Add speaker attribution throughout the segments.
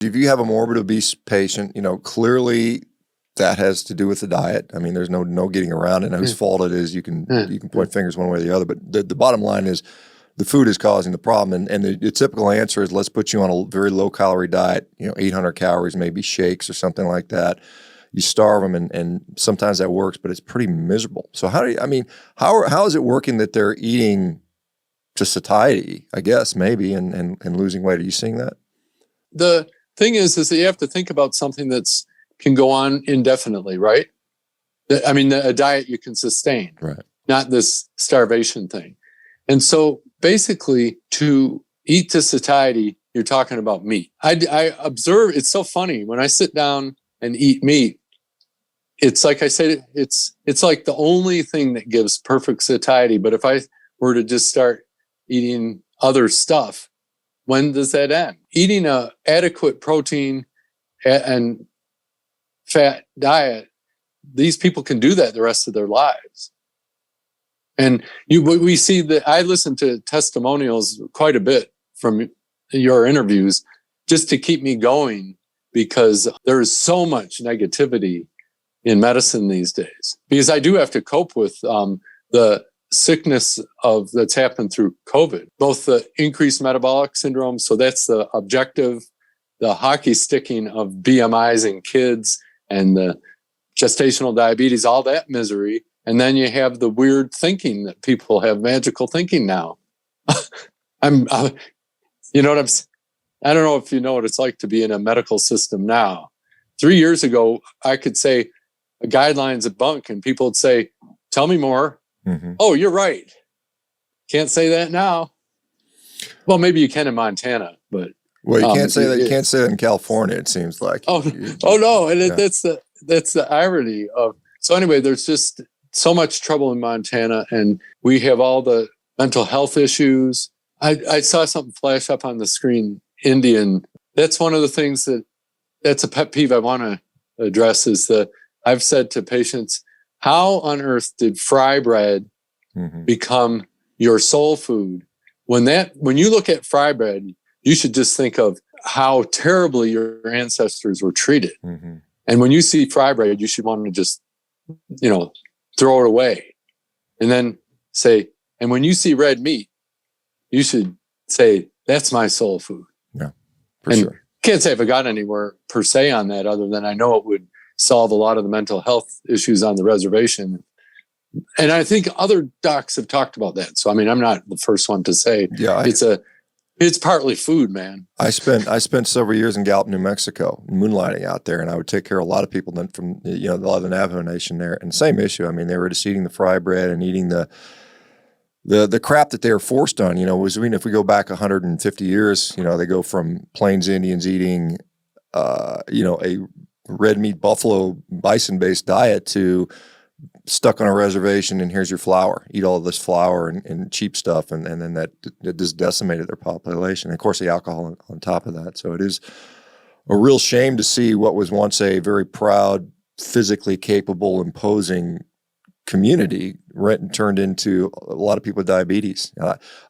Speaker 1: If you have a morbid obese patient, clearly that has to do with the diet. I mean, there's no getting around it. And whose fault it is, you can point fingers one way or the other. But the bottom line is the food is causing the problem. And the typical answer is, let's put you on a very low-calorie diet, 800 calories, maybe shakes or something like that. You starve them, and sometimes that works, but it's pretty miserable. So how is it working that they're eating to satiety, I guess, maybe, and losing weight? Are you seeing that?
Speaker 2: The thing is that you have to think about something that's can go on indefinitely, right? I mean, a diet you can sustain,
Speaker 1: right? Not
Speaker 2: this starvation thing. And so basically, to eat to satiety, you're talking about meat. I observe, it's so funny, when I sit down and eat meat, it's like I said, it's like the only thing that gives perfect satiety. But if I were to just start eating other stuff, when does that end? Eating a adequate protein and fat diet, these people can do that the rest of their lives. And we see that. I listen to testimonials quite a bit from your interviews just to keep me going, because there is so much negativity in medicine these days. Because I do have to cope with the sickness that's happened through COVID, both the increased metabolic syndrome. So that's the objective, the hockey sticking of BMIs in kids and the gestational diabetes, all that misery. And then you have the weird thinking that people have, magical thinking now. I don't know if you know what it's like to be in a medical system now. 3 years ago, I could say a guideline's a bunk, and people would say, tell me more. Mm-hmm. Oh, you're right. Can't say that now. Well, maybe you can in Montana, but
Speaker 1: you can't say that. You can't say that in California. It seems like.
Speaker 2: No, and that's the irony of. So anyway, there's just so much trouble in Montana, and we have all the mental health issues. I saw something flash up on the screen. Indian. That's one of the things that's a pet peeve I want to address. Is that I've said to patients, how on earth did fry bread become your soul food? When you look at fry bread, you should just think of how terribly your ancestors were treated. Mm-hmm. And when you see fry bread, you should want to just, throw it away. And then say, and when you see red meat, you should say, that's my soul food.
Speaker 1: Yeah, for sure.
Speaker 2: Can't say if I got anywhere per se on that, other than I know it would solve a lot of the mental health issues on the reservation. And I think other docs have talked about that. So, I mean, I'm not the first one to say it's partly food, man.
Speaker 1: I spent several years in Gallup, New Mexico, moonlighting out there, and I would take care of a lot of people from a lot of the Navajo Nation there. And same issue. I mean, they were just eating the fry bread and eating the crap that they were forced on. If we go back 150 years, they go from Plains Indians eating, a red meat buffalo bison-based diet to stuck on a reservation, and here's your flour. Eat all of this flour and cheap stuff, and then that just decimated their population. And of course, the alcohol on top of that. So it is a real shame to see what was once a very proud, physically capable, imposing community turned into a lot of people with diabetes.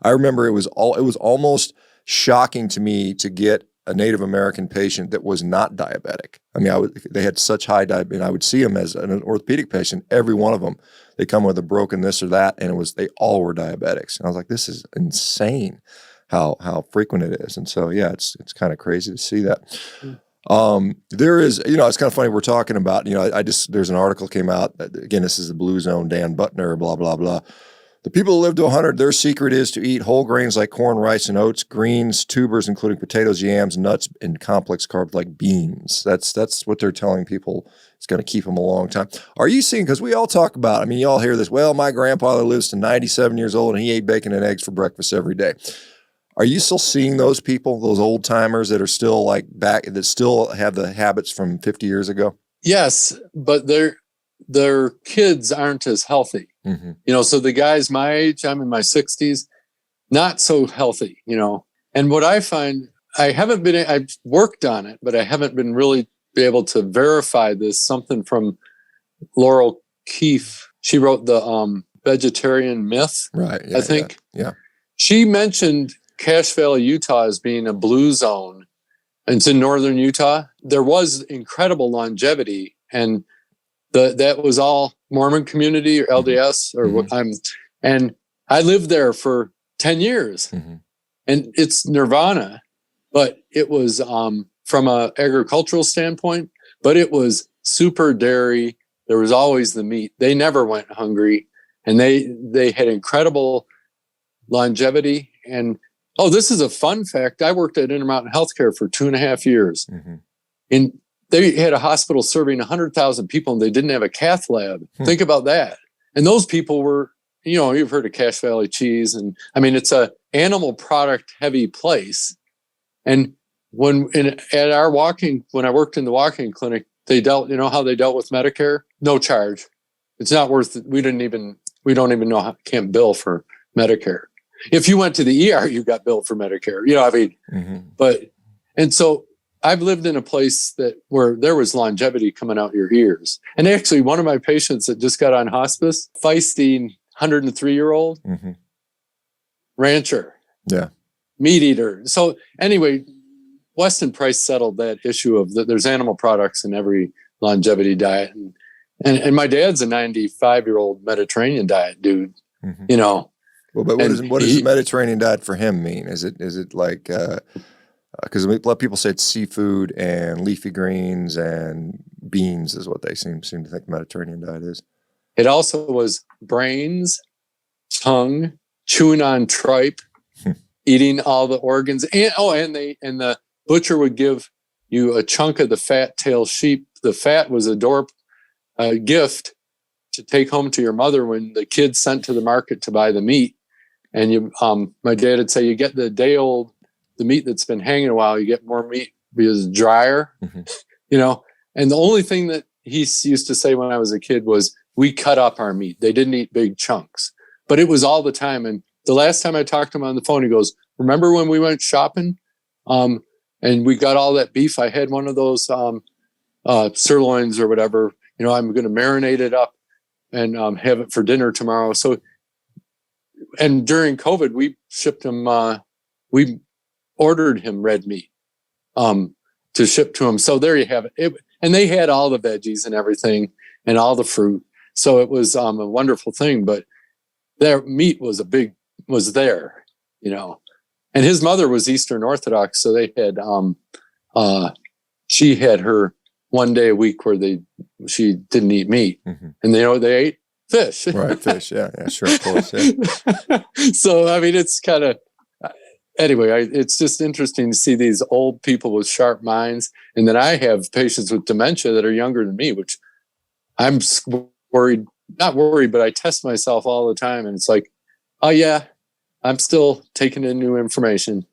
Speaker 1: I remember it was almost shocking to me to get a Native American patient that was not diabetic. I mean, they had such high diabetes, and I would see them as an orthopedic patient. Every one of them, they come with a broken this or that, and they all were diabetics. And I was like, this is insane how frequent it is. And so, yeah, it's kind of crazy to see that. There is, it's kind of funny we're talking about, there's an article came out, again, this is the Blue Zone, Dan Butner, blah, blah, blah. The people who live to 100, their secret is to eat whole grains like corn, rice, and oats, greens, tubers, including potatoes, yams, nuts, and complex carbs like beans. That's what they're telling people. It's going to keep them a long time. Are you seeing, because we all talk about, you all hear this, well, my grandfather lives to 97 years old and he ate bacon and eggs for breakfast every day. Are you still seeing those people, those old timers that are still that still have the habits from 50 years ago? Yes,
Speaker 2: but their kids aren't as healthy. Mm-hmm. So the guys my age, I'm in my 60s, not so healthy, And what I find, I've worked on it, but I haven't been really be able to verify this. Something from Laurel Keefe. She wrote the Vegetarian Myth,
Speaker 1: right? Yeah,
Speaker 2: I think.
Speaker 1: Yeah.
Speaker 2: She mentioned Cache Valley, Utah as being a blue zone. It's in northern Utah. There was incredible longevity, and that was all Mormon community or LDS or what and I lived there for 10 years, and it's nirvana, but it was from a agricultural standpoint, but it was super dairy. There was always the meat. They never went hungry, and they had incredible longevity. And this is a fun fact. I worked at Intermountain Healthcare for 2.5 years. And they had a hospital serving 100,000 people, and they didn't have a cath lab. Think about that. And those people were, you've heard of Cache Valley cheese. And I mean, it's a animal product heavy place. And when I worked in the walk-in clinic, they dealt, how they dealt with Medicare? No charge. It's not worth it. We don't even know how, can't bill for Medicare. If you went to the ER, you got billed for Medicare, and so I've lived in a place where there was longevity coming out your ears. And actually one of my patients that just got on hospice, feisty 103-year-old rancher, meat eater. So anyway, Weston Price settled that issue of that there's animal products in every longevity diet. And my dad's a 95-year-old Mediterranean diet dude,
Speaker 1: Well, but what does the Mediterranean diet for him mean? Is it like, because a lot of people say it's seafood and leafy greens and beans is what they seem to think the Mediterranean diet is.
Speaker 2: It also was brains, tongue, chewing on tripe, eating all the organs, and the butcher would give you a chunk of the fat tail sheep. The fat was a gift to take home to your mother when the kids sent to the market to buy the meat. And my dad would say, you get the meat that's been hanging a while, you get more meat because it's drier, And the only thing that he used to say when I was a kid was, we cut up our meat. They didn't eat big chunks, but it was all the time. And the last time I talked to him on the phone, he goes, remember when we went shopping and we got all that beef? I had one of those sirloins or whatever, I'm going to marinate it up and have it for dinner tomorrow. So, and during COVID, we shipped him, we ordered him red meat to ship to him. So there you have it. And they had all the veggies and everything and all the fruit. So it was a wonderful thing, but their meat was there, and his mother was Eastern Orthodox. So they had, she had her one day a week where she didn't eat meat, and they ate fish.
Speaker 1: Right. Fish. Yeah. Sure. Of course. Yeah.
Speaker 2: So, I mean, it's kind of, anyway, it's just interesting to see these old people with sharp minds. And then I have patients with dementia that are younger than me, which I'm not worried, but I test myself all the time. And it's like, oh yeah, I'm still taking in new information.